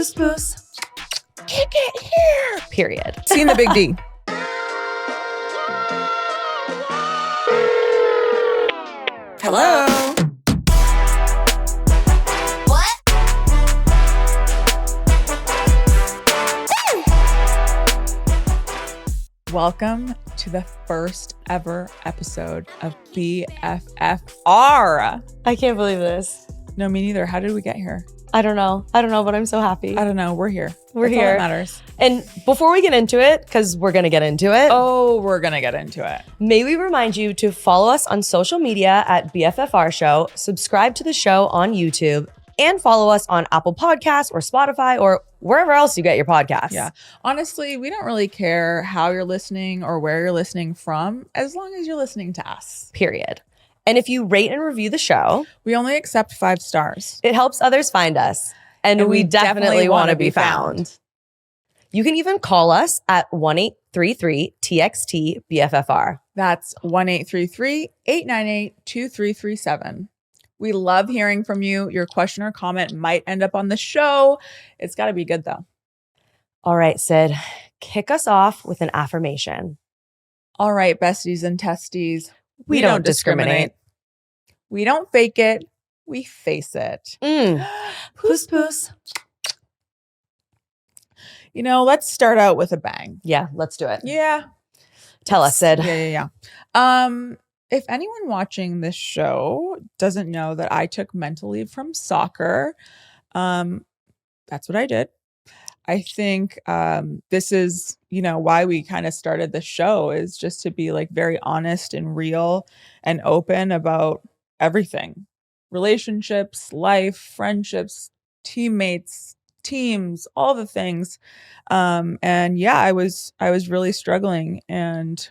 Poos poos. Kick it here. Period. Seen the big D. Hello. What? Welcome to the first ever episode of BFFR. I can't believe this. No, me neither. How did we get here? I don't know, but I'm so happy. I don't know. We're here. We're That's here. all that matters. And before we get into it, because we're going to get into it. Oh, we're going to get into it. May we remind you to follow us on social media at BFFR Show, subscribe to the show on YouTube, and follow us on Apple Podcasts or Spotify or wherever else you get your podcasts. Yeah. Honestly, we don't really care how you're listening or where you're listening from, as long as you're listening to us. Period. And if you rate and review the show, we only accept 5 stars. It helps others find us. And we definitely want to be found. You can even call us at 1-833-TXT-BFFR. That's 1-833-898-2337. We love hearing from you. Your question or comment might end up on the show. It's got to be good, though. All right, Sid, kick us off with an affirmation. All right, besties and testies. We don't discriminate. We don't fake it. We face it. Poos poos. You know, let's start out with a bang. Yeah, let's do it. Yeah. Tell us, Sid. Yeah. If anyone watching this show doesn't know that I took mental leave from soccer, that's what I did. I think this is, why we kind of started the show, is just to be like very honest and real and open about everything. Relationships, life, friendships, teammates, teams, all the things. And yeah, I was really struggling, and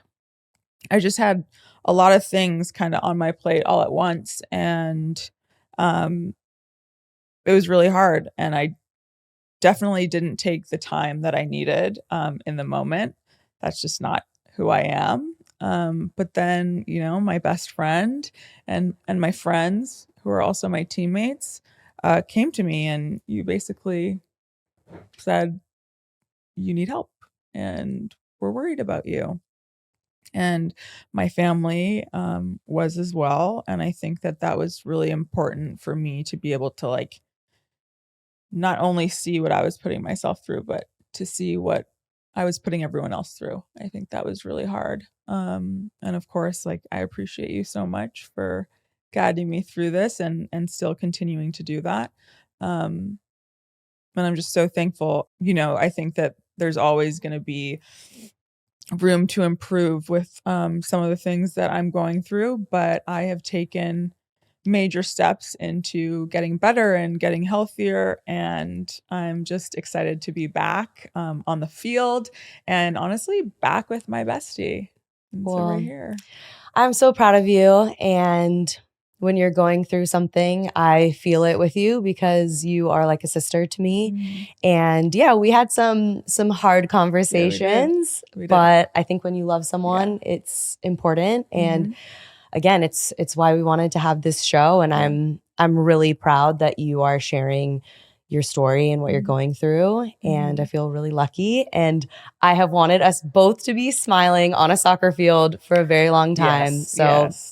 I just had a lot of things kind of on my plate all at once. And it was really hard. And I definitely didn't take the time that I needed in the moment. That's just not who I am. But then, my best friend and my friends, who are also my teammates, came to me, and you basically said, you need help and we're worried about you. And my family was as well. And I think that was really important for me to be able to not only see what I was putting myself through, but to see what I was putting everyone else through. I think that was really hard. And of course, I appreciate you so much for guiding me through this and still continuing to do that. And I'm just so thankful. I think that there's always going to be room to improve with some of the things that I'm going through, but I have taken major steps into getting better and getting healthier, and I'm just excited to be back on the field, and honestly back with my bestie. And so we're here. I'm so proud of you, and when you're going through something, I feel it with you because you are like a sister to me. Mm-hmm. And yeah, we had some hard conversations, but I think when you love someone, it's important. Mm-hmm. And again, it's why we wanted to have this show. And I'm really proud that you are sharing your story and what you're going through. And I feel really lucky. And I have wanted us both to be smiling on a soccer field for a very long time.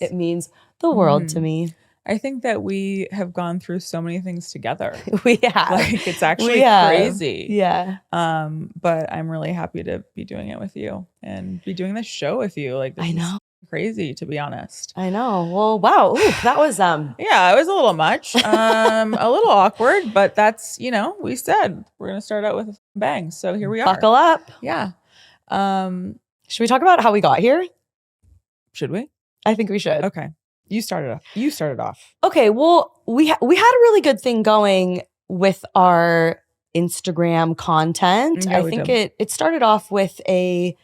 It means the world to me. I think that we have gone through so many things together. We have. It's actually crazy. Yeah. But I'm really happy to be doing it with you and be doing this show with you. I know. Crazy, to be honest. I know. Well, wow. Ooh, that was yeah, it was a little much. A little awkward, but that's, we said we're gonna start out with a bang. So here we are. Buckle up. Yeah. Should we talk about how we got here? Should we? I think we should. Okay. You started off. Okay, well, we had a really good thing going with our Instagram content. Yeah, I think it started off with an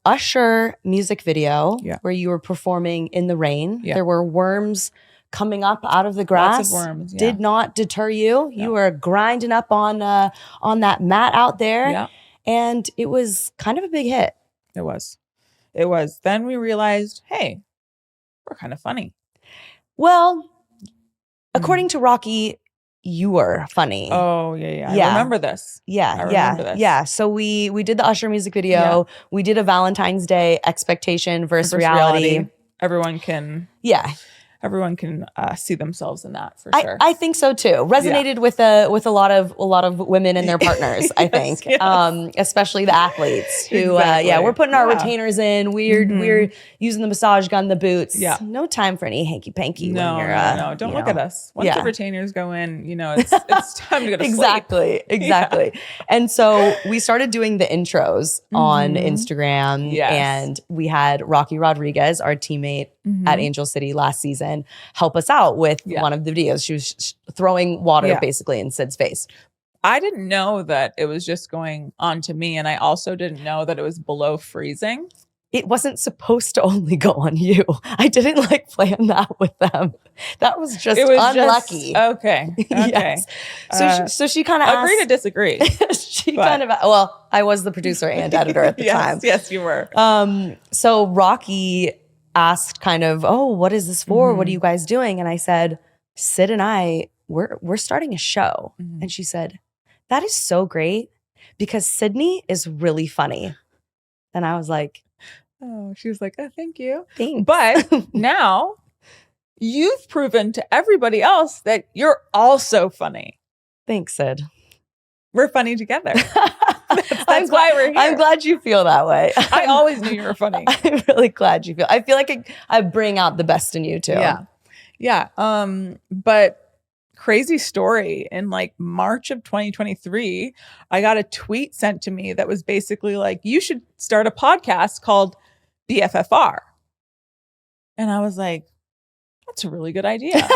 Usher music video where you were performing in the rain. Yeah. There were worms coming up out of the grass. Lots of worms. Yeah. Did not deter you. You were grinding up on that mat out there. Yeah. And it was kind of a big hit. It was. Then we realized, hey, we're kind of funny. Well, according to Rocky, you were funny. Oh, yeah. Yeah. I remember this. I remember this. Yeah. So we did the Usher music video. We did a Valentine's Day expectation versus reality. Everyone can see themselves in that for sure. I think so too. Resonated with a lot of women and their partners. I think, especially the athletes who, we're putting our retainers in. We're using the massage gun, the boots. Yeah, no time for any hanky panky. No. Don't look at us. Once the retainers go in, it's time to go to sleep. Exactly. And so we started doing the intros on Instagram, and we had Rocky Rodriguez, our teammate at Angel City last season, help us out with one of the videos. She was throwing water basically in Sid's face. I didn't know that it was just going on to me, and I also didn't know that it was below freezing. It wasn't supposed to only go on you. I didn't plan that with them. That was just unlucky. Okay. Yes. So she kind of agree to disagree. I was the producer and editor at the time. Yes, you were. So Rocky asked kind of, oh, what is this for? What are you guys doing? And I said, Sid and I, we're starting a show. And she said, that is so great because Sydney is really funny. And I was like, oh, she was like, oh, thank you. Thanks. But now you've proven to everybody else that you're also funny. Thanks, Sid. We're funny together. That's why we're here. I'm glad you feel that way. I always knew you were funny. I'm really glad you feel. I feel like I bring out the best in you too. Yeah. But crazy story. In March of 2023, I got a tweet sent to me that was basically like, you should start a podcast called BFFR. And I was like, that's a really good idea.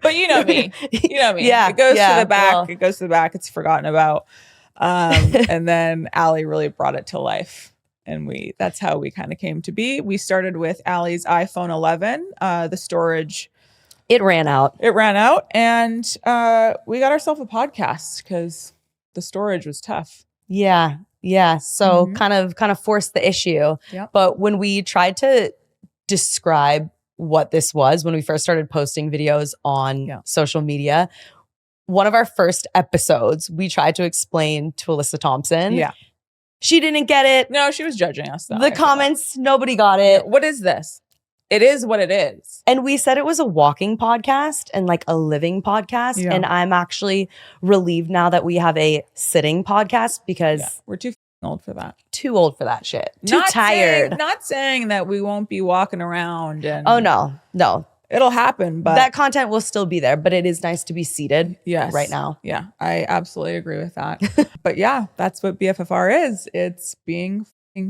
But you know me. Yeah. It goes to the back. It goes to the back. It's forgotten about. And then Allie really brought it to life. And that's how we kind of came to be. We started with Allie's iPhone 11, the storage. It ran out. And we got ourselves a podcast because the storage was tough. Yeah. So kind of forced the issue. Yep. But when we tried to describe what this was, when we first started posting videos on social media, one of our first episodes, we tried to explain to Alyssa Thompson. Yeah. She didn't get it. No, she was judging us though. The comments, nobody got it. What is this? It is what it is. And we said it was a walking podcast and a living podcast. Yeah. And I'm actually relieved now that we have a sitting podcast because we're too old for that. Too old for that shit. Too tired. Not saying that we won't be walking around and oh no. It'll happen, but that content will still be there, but it is nice to be seated right now. Yeah, I absolutely agree with that. But yeah, that's what BFFR is. It's being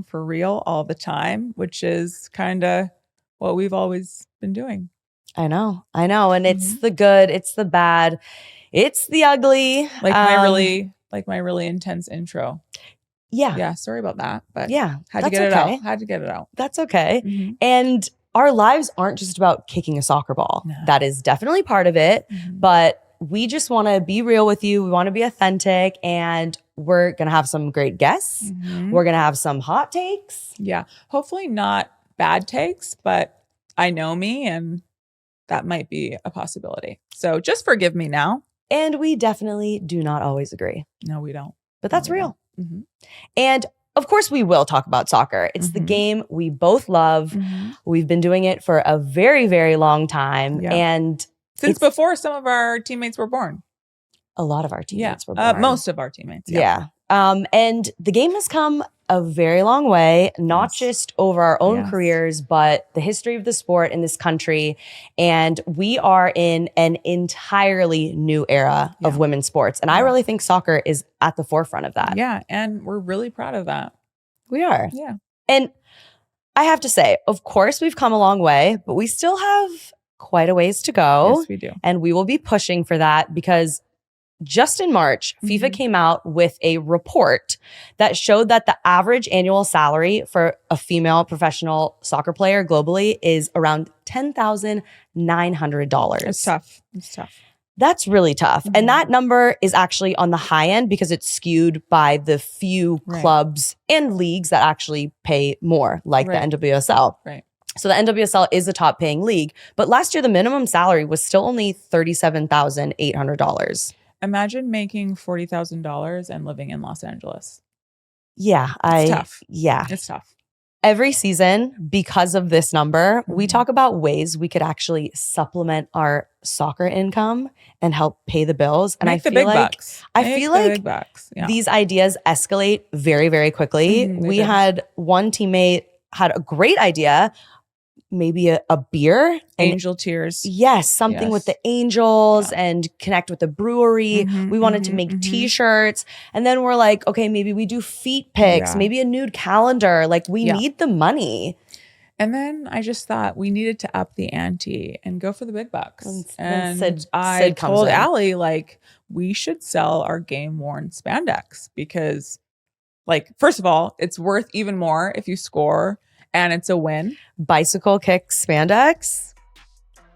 for real all the time, which is kind of what we've always been doing. I know. And it's the good, it's the bad, it's the ugly. My really intense intro. Yeah. Sorry about that. But had to get it out. That's okay. And our lives aren't just about kicking a soccer ball. No. That is definitely part of it. But we just want to be real with you. We want to be authentic. And we're going to have some great guests. We're going to have some hot takes. Yeah. Hopefully not bad takes, but I know me and that might be a possibility. So just forgive me now. And we definitely do not always agree. No, we don't. But that's real. And of course, we will talk about soccer. It's the game we both love. We've been doing it for a very, very long time. Yeah. And since before some of our teammates were born. A lot of our teammates were born. Most of our teammates. Yeah. And the game has come a very long way, not just over our own careers, but the history of the sport in this country. And we are in an entirely new era of women's sports. And I really think soccer is at the forefront of that. Yeah. And we're really proud of that. We are. Yeah. And I have to say, of course, we've come a long way, but we still have quite a ways to go. Yes, we do. And we will be pushing for that because just in March, FIFA came out with a report that showed that the average annual salary for a female professional soccer player globally is around $10,900. It's tough. That's really tough. And that number is actually on the high end because it's skewed by the few clubs and leagues that actually pay more, like the NWSL. Right. So the NWSL is a top paying league. But last year, the minimum salary was still only $37,800. Imagine making $40,000 and living in Los Angeles. Yeah. It's tough. Yeah. It's tough. Every season, because of this number, we talk about ways we could actually supplement our soccer income and help pay the bills. And Make the big bucks. These ideas escalate very, very quickly. We had one teammate had a great idea, maybe a beer. Angel Tears. Yes, something with the Angels and connect with the brewery. We wanted to make t-shirts. And then we're like, okay, maybe we do feet pics, maybe a nude calendar. Like we need the money. And then I just thought we needed to up the ante and go for the big bucks. And Sid told Allie, like, we should sell our game-worn spandex because, like, first of all, it's worth even more if you score and it's a win. Bicycle kick spandex.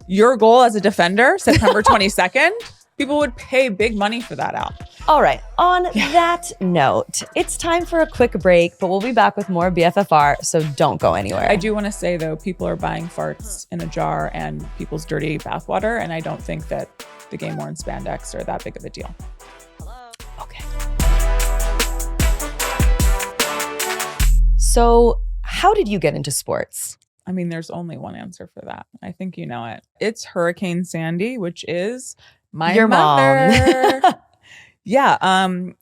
Your goal as a defender, September 22nd, people would pay big money for that out. All right. On that note, it's time for a quick break, but we'll be back with more BFFR, so don't go anywhere. I do want to say, though, people are buying farts in a jar and people's dirty bathwater, and I don't think that the game-worn spandex are that big of a deal. Hello. Okay. So how did you get into sports? I mean, there's only one answer for that. I think you know it. It's Hurricane Sandy, which is your mother. Mom. Yeah.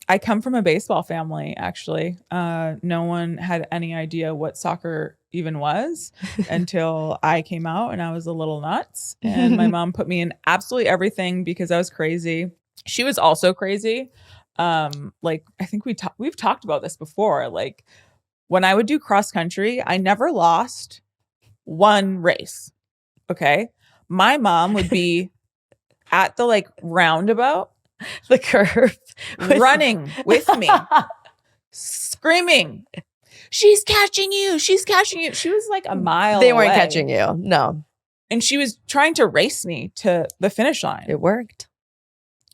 I come from a baseball family, actually. No one had any idea what soccer even was until I came out and I was a little nuts. And my mom put me in absolutely everything because I was crazy. She was also crazy. Like, I think we've talked about this before. Like, when I would do cross country, I never lost one race. Okay. My mom would be at the like roundabout, the curve, running with me, screaming, she's catching you. She's catching you. She was like a mile They weren't away. catching you. No. And she was trying to race me to the finish line. It worked.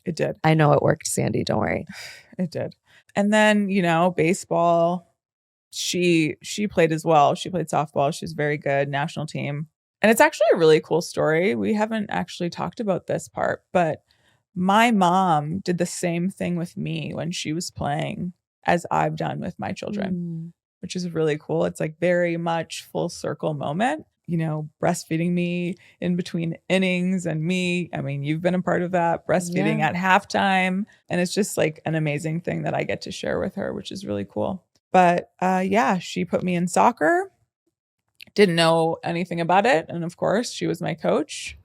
It did. I know it worked, Sandy. Don't worry. It did. And then, you know, baseball, she played as well. She played softball. She was very good, national team. And it's actually a really cool story. We haven't actually talked about this part, but my mom did the same thing with me when she was playing as I've done with my children, which is really cool. It's like very much full circle moment, you know, breastfeeding me in between innings and me. I mean, you've been a part of that, breastfeeding at halftime. And it's just like an amazing thing that I get to share with her, which is really cool. But she put me in soccer. Didn't know anything about it. And of course, she was my coach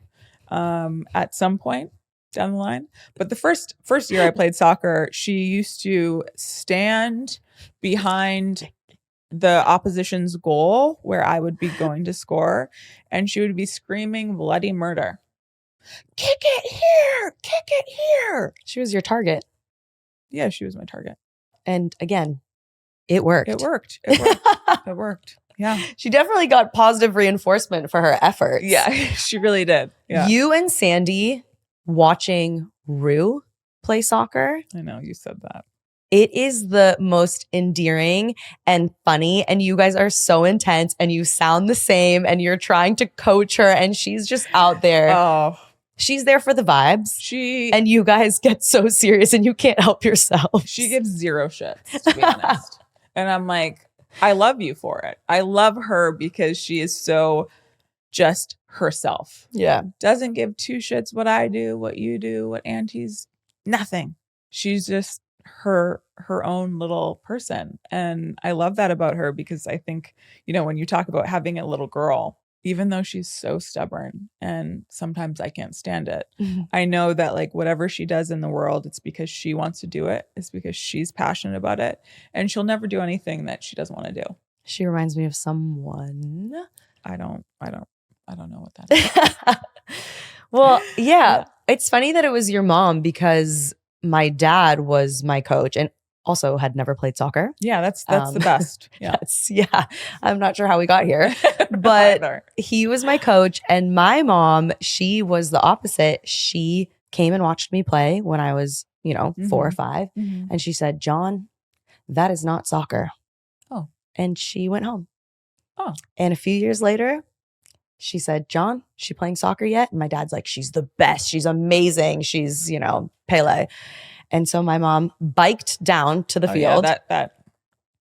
at some point down the line. But the first year I played soccer, she used to stand behind the opposition's goal where I would be going to score. And she would be screaming bloody murder. Kick it here! Kick it here! She was your target. Yeah, she was my target. And again, it worked. It worked. It worked. Yeah. She definitely got positive reinforcement for her efforts. Yeah, she really did. Yeah. You and Sandy watching Rue play soccer. I know, you said that. It is the most endearing and funny. And you guys are so intense and you sound the same and you're trying to coach her and she's just out there. Oh. She's there for the vibes. And you guys get so serious and you can't help yourself. She gives zero shits, to be honest. And I'm like, I love you for it. I love her because she is so just herself. Yeah. Doesn't give two shits what I do, what you do, what Auntie's, nothing. She's just her own little person. And I love that about her because I think, you know, when you talk about having a little girl, even though she's so stubborn and sometimes I can't stand it, I know that like whatever she does in the world, it's because she wants to do it. It's because she's passionate about it. And she'll never do anything that she doesn't want to do. She reminds me of someone. I don't know what that is. Well, yeah. It's funny that it was your mom because my dad was my coach and also had never played soccer. Yeah, that's the best. Yeah. I'm not sure how we got here, but he was my coach. And my mom, she was the opposite. She came and watched me play when I was, 4 or 5. And she said, John, that is not soccer. Oh. And she went home. Oh. And a few years later, she said, John, she playing soccer yet? And my dad's like, she's the best. She's amazing. She's, Pele. And so my mom biked down to the field. Yeah,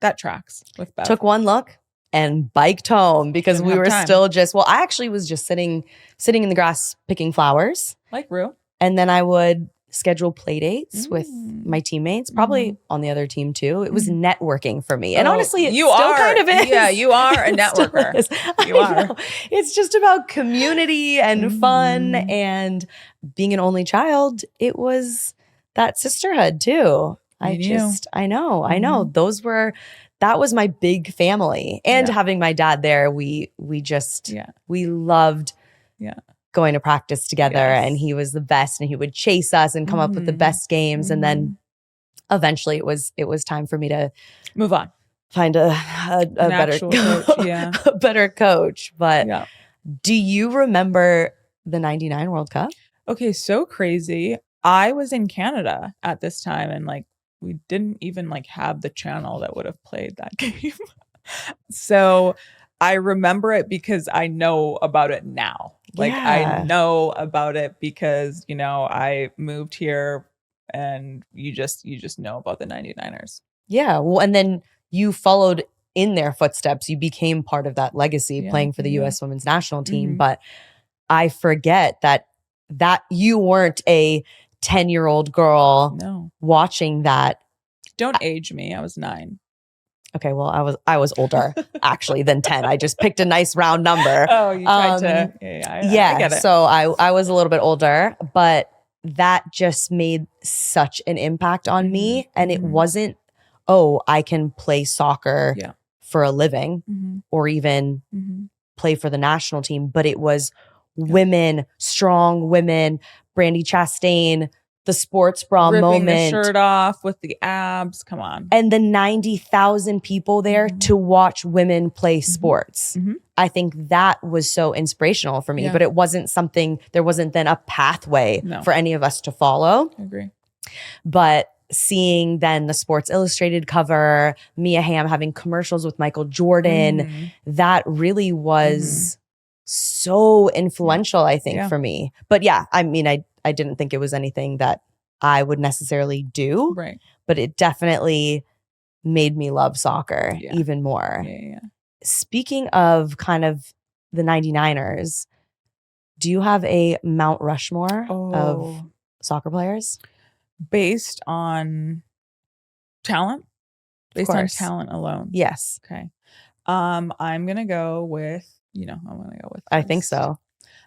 that tracks with Bev. Took one look and biked home because we were still I actually was just sitting in the grass picking flowers. Like Rue. And then I would schedule play dates with my teammates, probably on the other team too. It was networking for me. And honestly, it still kind of is. Yeah, you are a networker. You are. It's just about community and fun and being an only child. It was that sisterhood too. I know. That was my big family. And having my dad there, we loved going to practice together, and he was the best, and he would chase us and come up with the best games. And then eventually it was time for me to move on, find a better coach. A better coach. But do you remember the 99 World Cup? Okay, so crazy. I was in Canada at this time, and we didn't even have the channel that would have played that game. So I remember it because I know about it now. I know about it because, I moved here, and you just know about the 99ers. Yeah. Well, and then you followed in their footsteps. You became part of that legacy playing for the U.S. women's national team. But I forget that you weren't a 10-year-old girl watching that. Don't age me. I was 9. Okay, well, I was older actually than 10. I just picked a nice round number. Oh, you tried to. I get it. So I was a little bit older, but that just made such an impact on me. And it wasn't, I can play soccer for a living or even play for the national team, but it was women, strong women, Brandy Chastain, the sports bra ripping moment, the shirt off with the abs. Come on. and the 90,000 people there to watch women play sports. I think that was so inspirational for me, but it wasn't something, there wasn't then a pathway for any of us to follow. I agree. But seeing then the Sports Illustrated cover, Mia Hamm having commercials with Michael Jordan, that really was so influential, I think, for me. But I mean, I didn't think it was anything that I would necessarily do, right? But it definitely made me love soccer even more. Speaking of kind of the 99ers, do you have a Mount Rushmore of soccer players? Based on talent? Based on talent alone? Yes. Okay. I'm going to go with, I think so.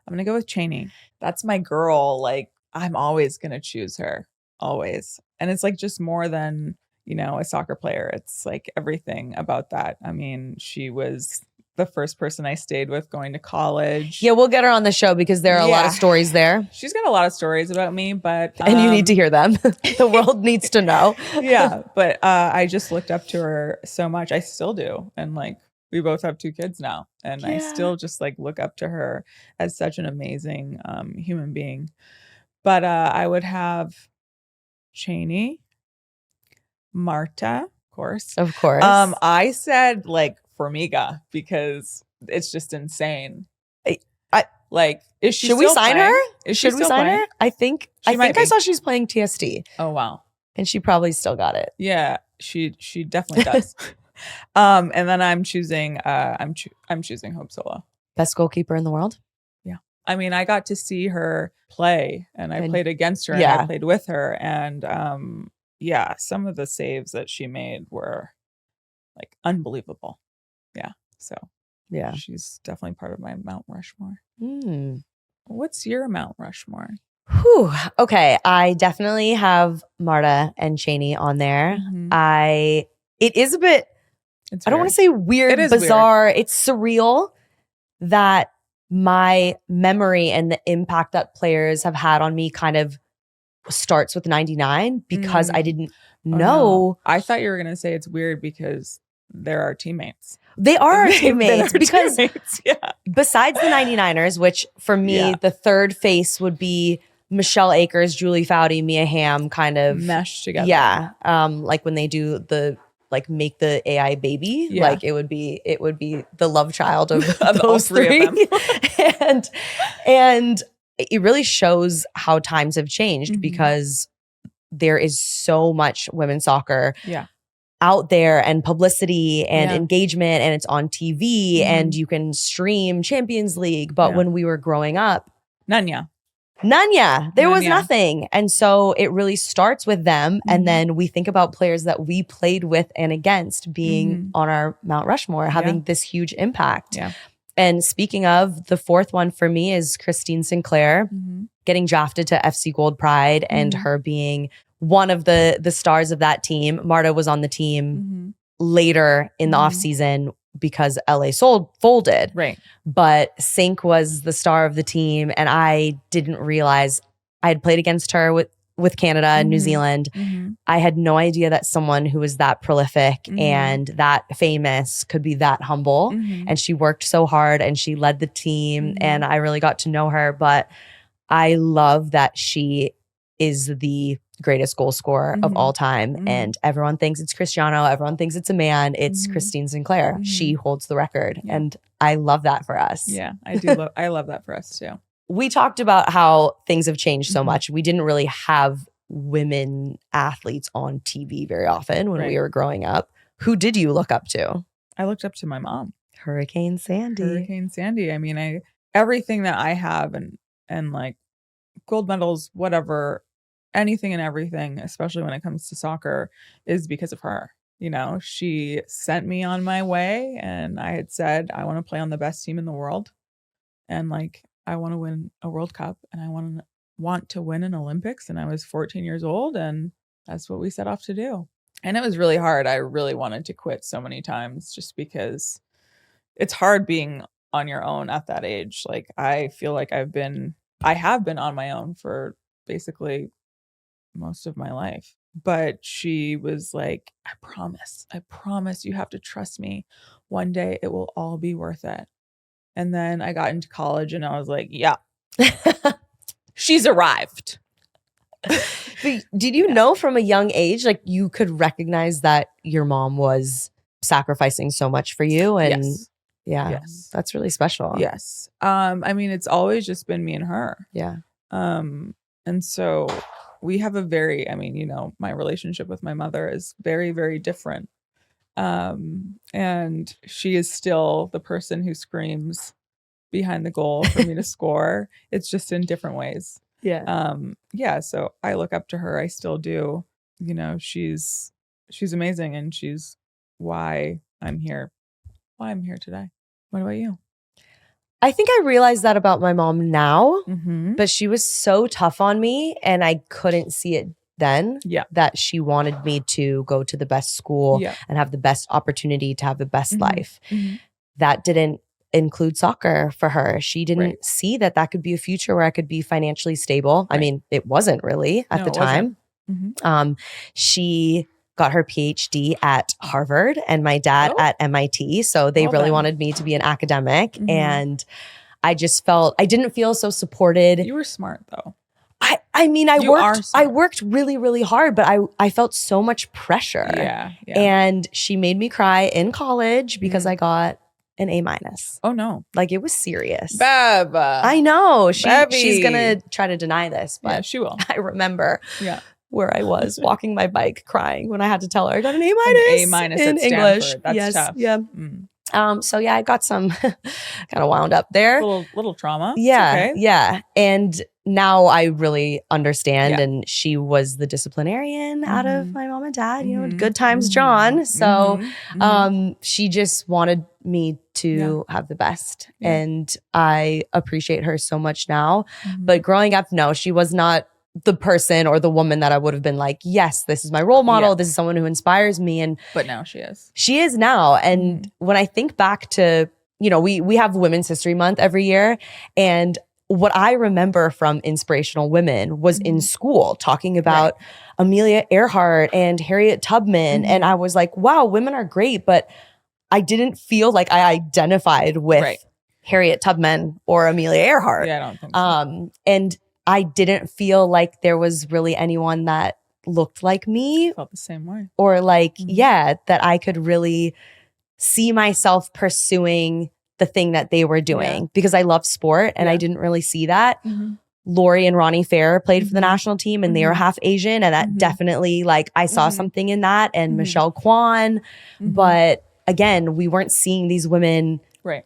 I'm going to go with Cheney. That's my girl. I'm always going to choose her. Always. And it's just more than, a soccer player. It's everything about that. I mean, she was the first person I stayed with going to college. Yeah, we'll get her on the show because there are a lot of stories there. She's got a lot of stories about me, but... and you need to hear them. The world needs to know. But I just looked up to her so much. I still do. And we both have 2 kids now. And I still just look up to her as such an amazing human being. But I would have Cheney, Marta, of course. I said Formiga because it's just insane. Is she? Should we sign her? Should we sign her? I think I saw she's playing TST. Oh wow! And she probably still got it. Yeah, she definitely does. And then I'm choosing Hope Solo. Best goalkeeper in the world. Yeah, I mean, I got to see her play, and I played against her, and I played with her, and some of the saves that she made were unbelievable. Yeah, so she's definitely part of my Mount Rushmore. What's your Mount Rushmore? Whew. Okay, I definitely have Marta and Cheney on there. It is a bit. I don't want to say weird, bizarre. Weird. It's surreal that my memory and the impact that players have had on me kind of starts with 99 because I didn't know. No. I thought you were going to say it's weird because they're our teammates. They are our teammates because besides the 99ers, which for me, the third face would be Michelle Akers, Julie Foudy, Mia Hamm kind of mesh together. Yeah. When they do the like make the AI baby. Yeah. Like it would be the love child of, Of all those three of them. and it really shows how times have changed because there is so much women's soccer out there and publicity and engagement, and it's on TV and you can stream Champions League. But when we were growing up, Nanya. There was nothing. And so it really starts with them. And then we think about players that we played with and against being on our Mount Rushmore, having this huge impact. Yeah. And speaking of, the fourth one for me is Christine Sinclair getting drafted to FC Gold Pride and her being one of the stars of that team. Marta was on the team later in the offseason because LA folded. Right. But Sink was the star of the team, and I didn't realize I had played against her with Canada and New Zealand. I had no idea that someone who was that prolific and that famous could be that humble. And she worked so hard and she led the team and I really got to know her. But I love that she is the greatest goal scorer of all time. And everyone thinks it's Cristiano. Everyone thinks it's a man. It's Christine Sinclair. She holds the record. And I love that for us. Yeah, I do. I love that for us too. We talked about how things have changed so much. We didn't really have women athletes on TV very often when we were growing up. Who did you look up to? I looked up to my mom. Hurricane Sandy. I mean, everything that I have and like gold medals, whatever, anything and everything, especially when it comes to soccer, is because of her. You know, she sent me on my way and I had said, I want to play on the best team in the world. And like, I want to win a World Cup and I want to win an Olympics. And I was 14 years old and that's what we set off to do. And it was really hard. I really wanted to quit so many times just because it's hard being on your own at that age. Like, I feel like I have been on my own for basically most of my life. But she was like, I promise you have to trust me. One day it will all be worth it. And then I got into college and I was like, yeah, she's arrived. But did you know from a young age, like you could recognize that your mom was sacrificing so much for you? And yes. That's really special. Yes. I mean, it's always just been me and her. Yeah. And so we have my relationship with my mother is very, very different. And she is still the person who screams behind the goal for me to score. It's just in different ways. Yeah. So I look up to her. I still do. You know, she's amazing and she's why I'm here today. What about you? I think I realized that about my mom now, but she was so tough on me and I couldn't see it then. That she wanted me to go to the best school and have the best opportunity to have the best life. That didn't include soccer for her. She didn't see that could be a future where I could be financially stable. I mean, it wasn't really at the time. She got her PhD at Harvard and my dad at MIT. So they really wanted me to be an academic. And I just I didn't feel so supported. You were smart though. I worked really, really hard, but I felt so much pressure. Yeah. And she made me cry in college because I got an A-. Oh no. Like it was serious. Baba. I know. She's going to try to deny this, but she will. I remember where I was walking my bike crying when I had to tell her I got an A- in English. That's tough. Yeah. So yeah, I got some kind of wound up there. Little trauma. Yeah. Okay. Yeah. And now I really understand. And she was the disciplinarian out of my mom and dad, you know, good times John. So she just wanted me to have the best. And I appreciate her so much now. But growing up, no, she was not the person or the woman that I would have been like, yes, this is my role model. This is someone who inspires me. But now she is. She is now. And when I think back to, you know, we have Women's History Month every year. And what I remember from inspirational women was in school talking about Amelia Earhart and Harriet Tubman. And I was like, wow, women are great. But I didn't feel like I identified with Harriet Tubman or Amelia Earhart. Yeah, I don't think so. And I didn't feel like there was really anyone that looked like me, Felt the same way. or like, Mhm. yeah, that I could really see myself pursuing the thing that they were doing because I love sport and I didn't really see that. Mhm. Lori and Ronnie Fair played for the Mhm. national team and they were half Asian, and that Mhm. definitely, like, I saw Mhm. something in that, and Mhm. Michelle Kwan. Mhm. But again, we weren't seeing these women. Right.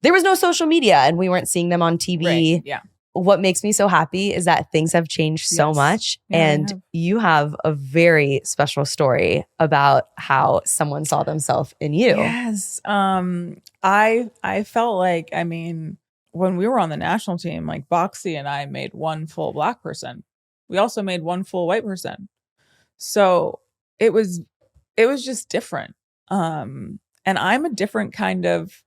There was no social media and we weren't seeing them on TV. Right. Yeah. What makes me so happy is that things have changed so Yes. much. Yeah, they And have. you have a very special story about how someone saw themselves in you. Yes. I felt like, I mean, when we were on the national team, like Boxy and I made one full Black person. We also made one full white person. So it was just different. And I'm a different kind of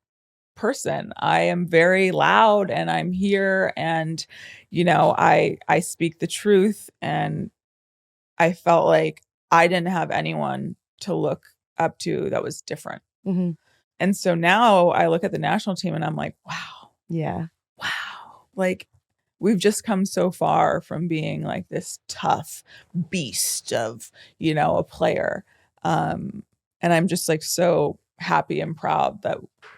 person. I am very loud and I'm here, and I speak the truth, and I felt like I didn't have anyone to look up to that was different. Mm-hmm. And so now I look at the national team and I'm like, wow. Yeah. Wow. Like, we've just come so far from being like this tough beast of, a player. And I'm just like so happy and proud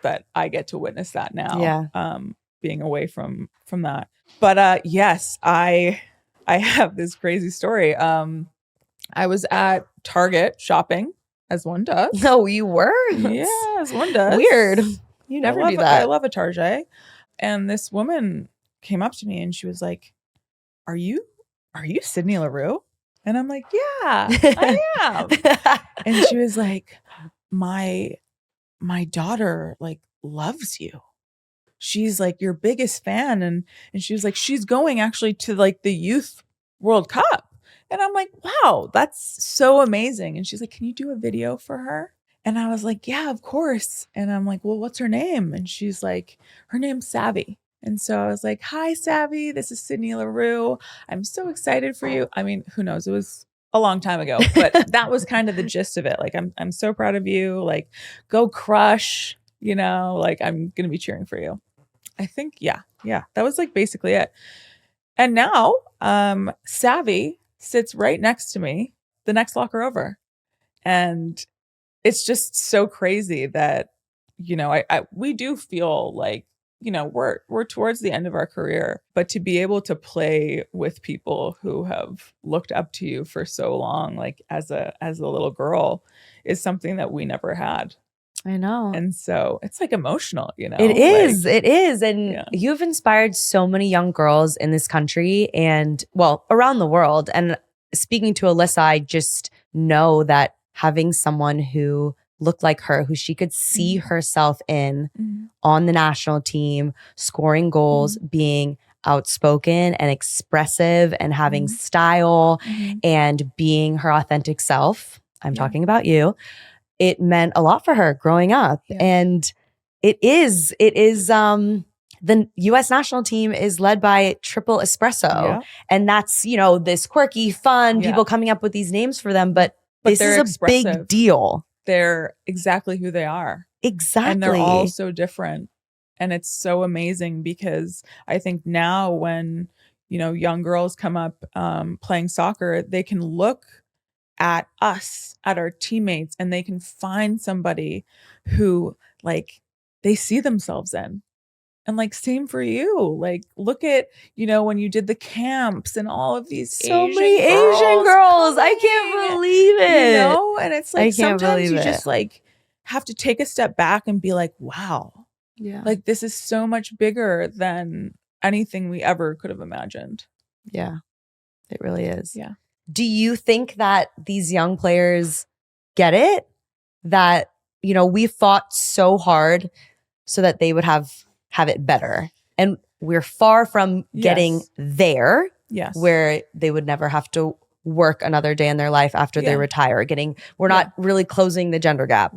that I get to witness that now. Yeah. Being away from that. But yes, I have this crazy story. I was at Target shopping, as one does. No, you were? Yeah, as one does. Weird. You never do that. I love a Target. And this woman came up to me and she was like, Are you Sydney Leroux? And I'm like, yeah, I am. And she was like, my daughter like loves you. She's like your biggest fan. And she was like, she's going actually to like the Youth World Cup. And I'm like, wow, that's so amazing. And she's like, can you do a video for her? And I was like, yeah, of course. And I'm like, well, what's her name? And she's like, her name's Savy. And so I was like, hi, Savy. This is Sydney Leroux. I'm so excited for you. I mean, who knows? It was a long time ago, but that was kind of the gist of it. Like, I'm so proud of you. Like, go crush, like I'm going to be cheering for you. I think, yeah, that was like basically it. And now, Savy sits right next to me, the next locker over. And it's just so crazy that, we do feel like, we're towards the end of our career, but to be able to play with people who have looked up to you for so long, like as a little girl, is something that we never had. I know. And so it's like emotional, It is. Like, it is. And you've inspired so many young girls in this country and, well, around the world. And speaking to Alyssa, I just know that having someone who looked like her, who she could see herself in on the national team, scoring goals, being outspoken and expressive and having style and being her authentic self. I'm talking about you. It meant a lot for her growing up. Yeah. And it is the US national team is led by Triple Espresso. Yeah. And that's, this quirky, fun, people coming up with these names for them, but this is a expressive. Big deal. They're exactly who they are. Exactly. And they're all so different. And it's so amazing because I think now when, young girls come up playing soccer, they can look at us, at our teammates, and they can find somebody who like they see themselves in. And like, same for you. Like, look at, when you did the camps and all of these many Asian girls. I can't believe it. And it's like, sometimes you just like have to take a step back and be like, wow. Yeah. Like, this is so much bigger than anything we ever could have imagined. Yeah, it really is. Yeah. Do you think that these young players get it? That, we fought so hard so that they would have it better. And we're far from getting there. Yes. Where they would never have to work another day in their life after they retire. We're not really closing the gender gap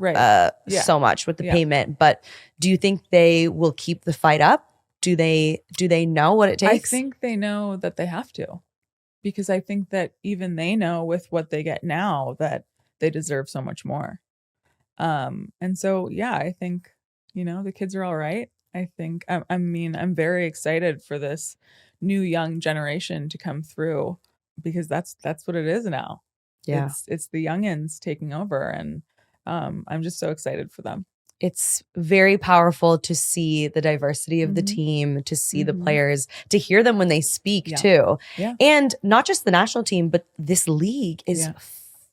so much with the payment. But do you think they will keep the fight up? Do they know what it takes? I think they know that they have to. Because I think that even they know with what they get now that they deserve so much more. And so, I think, the kids are all right. I think, I'm very excited for this new young generation to come through because that's what it is now. Yeah. It's the youngins taking over, and I'm just so excited for them. It's very powerful to see the diversity of the team, to see the players, to hear them when they speak too. Yeah. And not just the national team, but this league is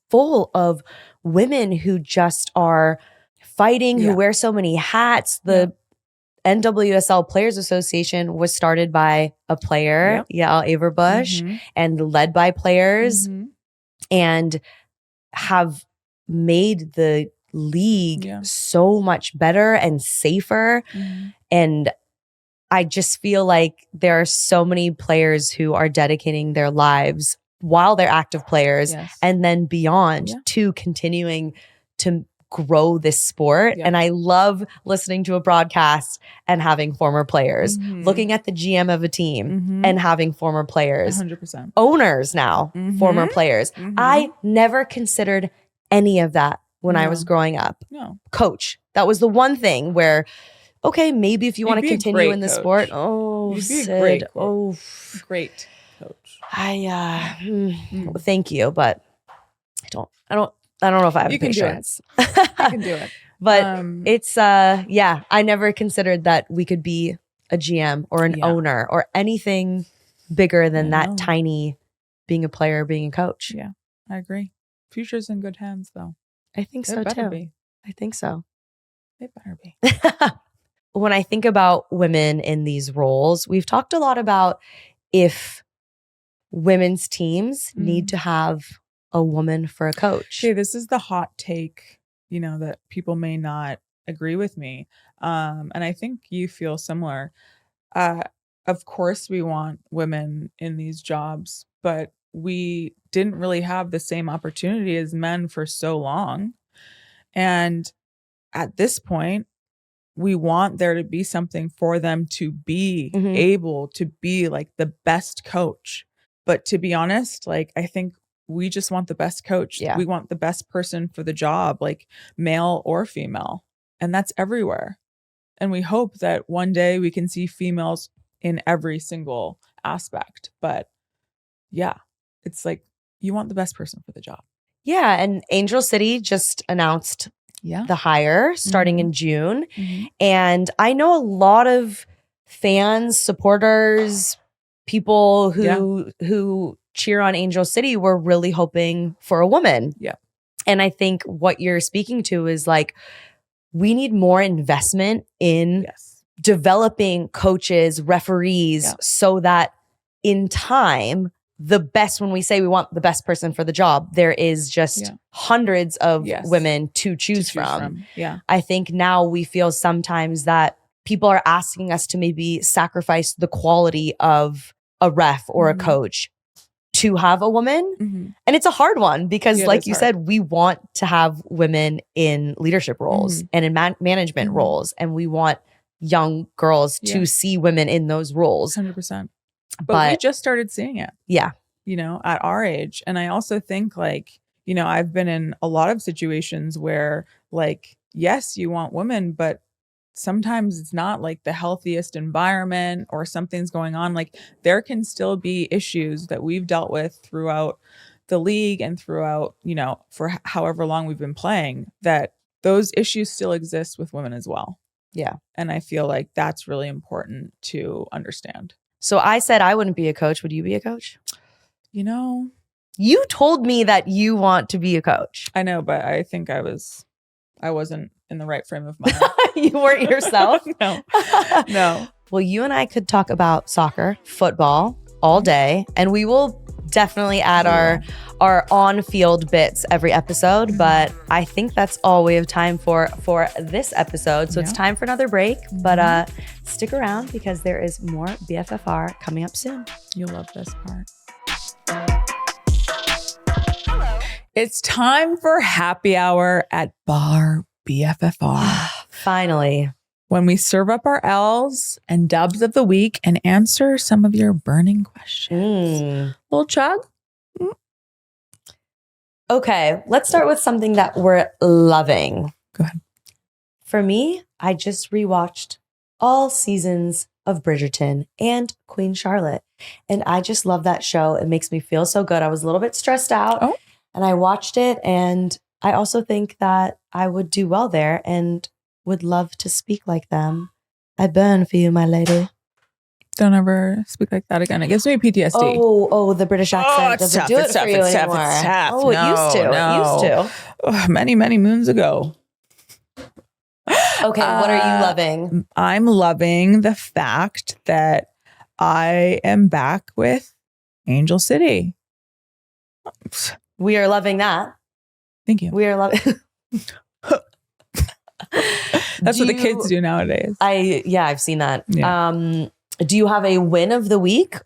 full of women who just are fighting, who wear so many hats. The NWSL Players Association was started by a player, Yael Averbush, and led by players, and have made the league so much better and safer. And I just feel like there are so many players who are dedicating their lives while they're active players and then beyond to continuing to grow this sport. And I love listening to a broadcast and having former players, looking at the GM of a team and having former players, 100%. Owners now, former players. I never considered any of that when I was growing up. No. Coach. That was the one thing where, okay, maybe if you want to continue in the sport. Oh, You'd be a Sid. great coach. Oh, great coach. Thank you, but I don't know if I have You the can patience. do it. You can do it. But it's I never considered that we could be a GM or an owner or anything bigger than that tiny being a player, being a coach. Yeah, I agree. Future's in good hands, though. I think so better too. Be. I think so. It better be. When I think about women in these roles, we've talked a lot about if women's teams need to have a woman for a coach. Okay, this is the hot take, that people may not agree with me. And I think you feel similar. Of course, we want women in these jobs, but we didn't really have the same opportunity as men for so long. And at this point, we want there to be something for them to be able to be like the best coach. But to be honest, like, I think we just want the best coach. Yeah. We want the best person for the job, like male or female. And that's everywhere. And we hope that one day we can see females in every single aspect. But yeah, it's like you want the best person for the job. Yeah. And Angel City just announced the hire starting in June. And I know a lot of fans, supporters, people who cheer on Angel City were really hoping for a woman. Yeah. And I think what you're speaking to is like, we need more investment in developing coaches, referees, so that in time, the best, when we say we want the best person for the job, there is just hundreds of women to choose from. Yeah. I think now we feel sometimes that people are asking us to maybe sacrifice the quality of a ref or a coach to have a woman. And it's a hard one because like you said, we want to have women in leadership roles and in management roles. And we want young girls to see women in those roles. 100%. But we just started seeing it. Yeah. At our age. And I also think like, I've been in a lot of situations where like, yes, you want women, but sometimes it's not like the healthiest environment or something's going on. Like there can still be issues that we've dealt with throughout the league and throughout, for however long we've been playing, that those issues still exist with women as well. Yeah. And I feel like that's really important to understand. So I said I wouldn't be a coach. Would you be a coach? You told me that you want to be a coach. I know, but I think I wasn't in the right frame of mind. You weren't yourself? No. Well, you and I could talk about soccer, football all day, and we will definitely add our on-field bits every episode, but I think that's all we have time for this episode. So it's time for another break, but stick around because there is more BFFR coming up soon. You'll love this part. It's time for happy hour at Bar BFFR. Finally. When we serve up our L's and dubs of the week and answer some of your burning questions. Little chug? Okay, let's start with something that we're loving. Go ahead. For me, I just rewatched all seasons of Bridgerton and Queen Charlotte. And I just love that show. It makes me feel so good. I was a little bit stressed out And I watched it, and I also think that I would do well there and would love to speak like them. I burn for you, my lady. Don't ever speak like that again. It gives me PTSD. Oh, the British accent doesn't do it for you anymore. Oh, it used to. It used to. Oh, many, many moons ago. Okay, what are you loving? I'm loving the fact that I am back with Angel City. We are loving that. Thank you. We are loving. That's what the kids do nowadays. I've seen that. Yeah. Do you have a win of the week?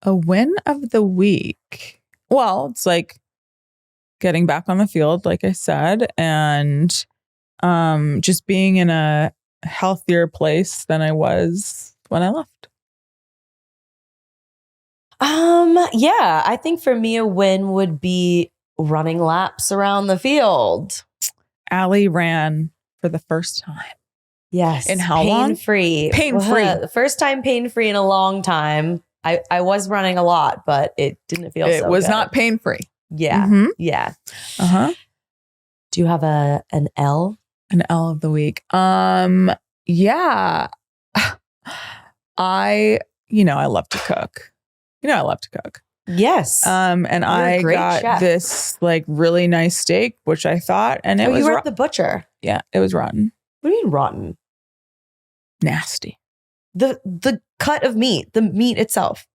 A win of the week. Well, it's like getting back on the field, like I said, and just being in a healthier place than I was when I left. Yeah, I think for me a win would be running laps around the field. Allie ran for the first time. Yes. In how long? Pain-free. Pain-free. First time pain-free in a long time. I was running a lot, but it didn't feel so good. It was not pain-free. Yeah. Mm-hmm. Yeah. Uh-huh. Do you have an L? An L of the week. Yeah. I love to cook. I love to cook. Yes. And I got chef. this like really nice steak, which I thought, and it was you were at the butcher. Yeah, it was rotten. What do you mean rotten? Nasty. The cut of meat, the meat itself.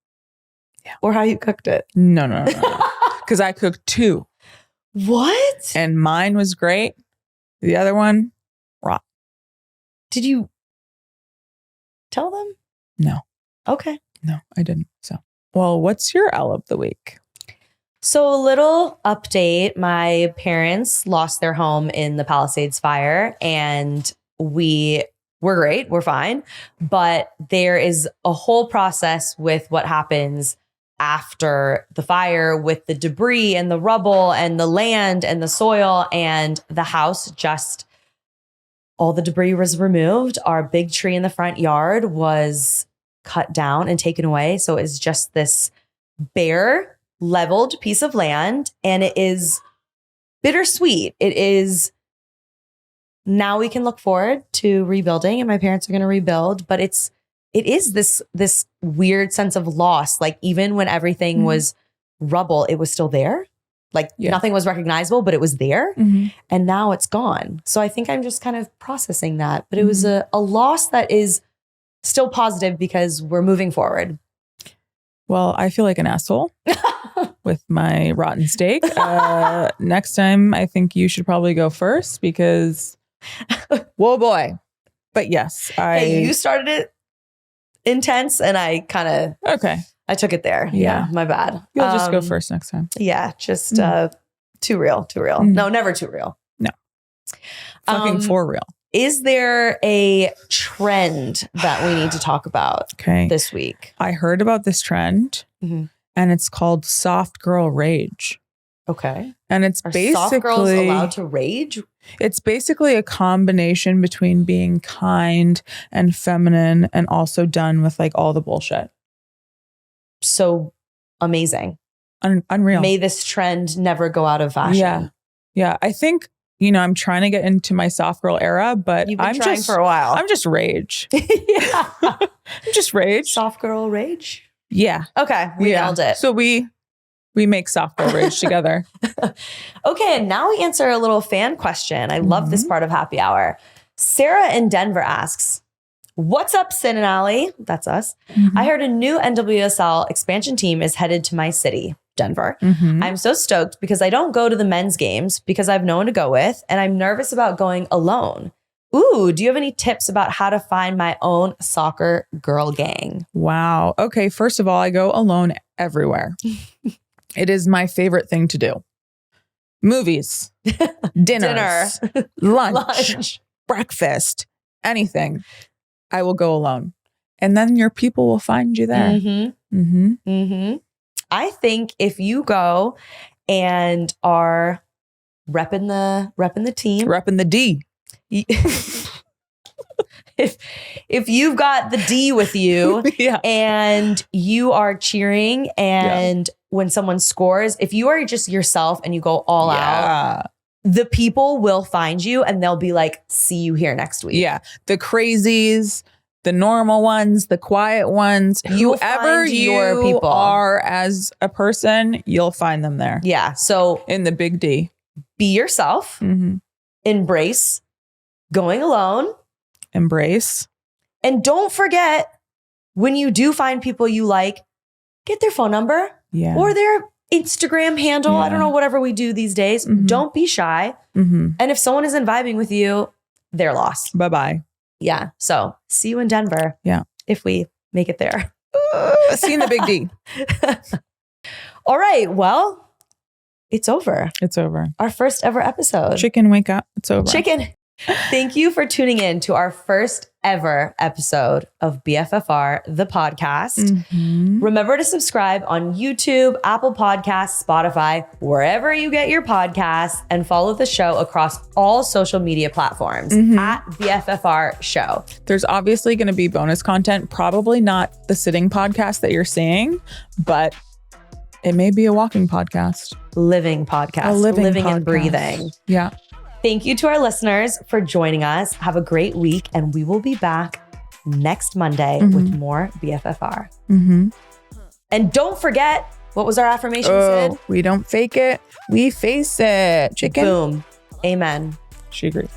Yeah. Or how you cooked it. No. Because I cooked 2. What? And mine was great. The other one, raw. Did you tell them? No. Okay. No, I didn't. So, well, what's your L of the week? So a little update. My parents lost their home in the Palisades fire, and we're great. We're fine. But there is a whole process with what happens after the fire with the debris and the rubble and the land and the soil, and the house just, all the debris was removed. Our big tree in the front yard was cut down and taken away. So it's just this bare, leveled piece of land, and it is bittersweet. It is, now we can look forward to rebuilding, and my parents are going to rebuild, but it is this weird sense of loss. Like even when everything was rubble, it was still there. Like nothing was recognizable, but it was there. Mm-hmm. And now it's gone. So I think I'm just kind of processing that, but it was a loss that is still positive because we're moving forward. Well, I feel like an asshole with my rotten steak. Next time, I think you should probably go first because, whoa, boy. But yes, Hey, you started it intense, and I kind of I took it there. Yeah, my bad. You'll just go first next time. Yeah, just too real. No, never too real. No, fucking for real. Is there a trend that we need to talk about this week? I heard about this trend, and it's called soft girl rage. Okay. And it's basically soft girls allowed to rage? It's basically a combination between being kind and feminine and also done with like all the bullshit. So amazing. Unreal. May this trend never go out of fashion. Yeah. I think, I'm trying to get into my soft girl era, but You've been trying for a while. I'm just rage. Yeah. I'm just rage. Soft girl rage? Yeah. Okay. We nailed it. So we make soft girl rage together. Okay. And now we answer a little fan question. I love this part of Happy Hour. Sarah in Denver asks, what's up, Sin and Allie? That's us. I heard a new NWSL expansion team is headed to my city, Denver. I'm so stoked because I don't go to the men's games because I have no one to go with, and I'm nervous about going alone. Ooh, do you have any tips about how to find my own soccer girl gang? Wow. Okay. First of all, I go alone everywhere. It is my favorite thing to do. Movies, dinner, lunch, breakfast, anything. I will go alone. And then your people will find you there. I think if you go and are repping the team. Repping the D. if you've got the D with you Yeah. and you are cheering and when someone scores, if you are just yourself and you go all out, the people will find you and they'll be like, see you here next week. Yeah. The crazies, the normal ones, the quiet ones, whoever your people are as a person, you'll find them there. Yeah. So in the big D, be yourself, embrace going alone, embrace. And don't forget, when you do find people you like, get their phone number or their Instagram handle. I don't know, whatever we do these days. Don't be shy. And if someone isn't vibing with you, they're lost. Bye-bye. Yeah. So see you in Denver. Yeah. If we make it there. See you in the big D. All right. Well, it's over. It's over. Our first ever episode. Chicken, wake up. It's over. Chicken. Thank you for tuning in to our first ever episode of BFFR, the podcast. Remember to subscribe on YouTube, Apple Podcasts, Spotify, wherever you get your podcasts, and follow the show across all social media platforms at BFFR Show. There's obviously going to be bonus content, probably not the sitting podcast that you're seeing, but it may be a walking podcast. Living podcast. A living podcast. And breathing. Yeah. Thank you to our listeners for joining us. Have a great week, and we will be back next Monday with more BFFR. And don't forget, what was our affirmation, Sid? We don't fake it. We face it. Chicken. Boom. Amen. She agrees.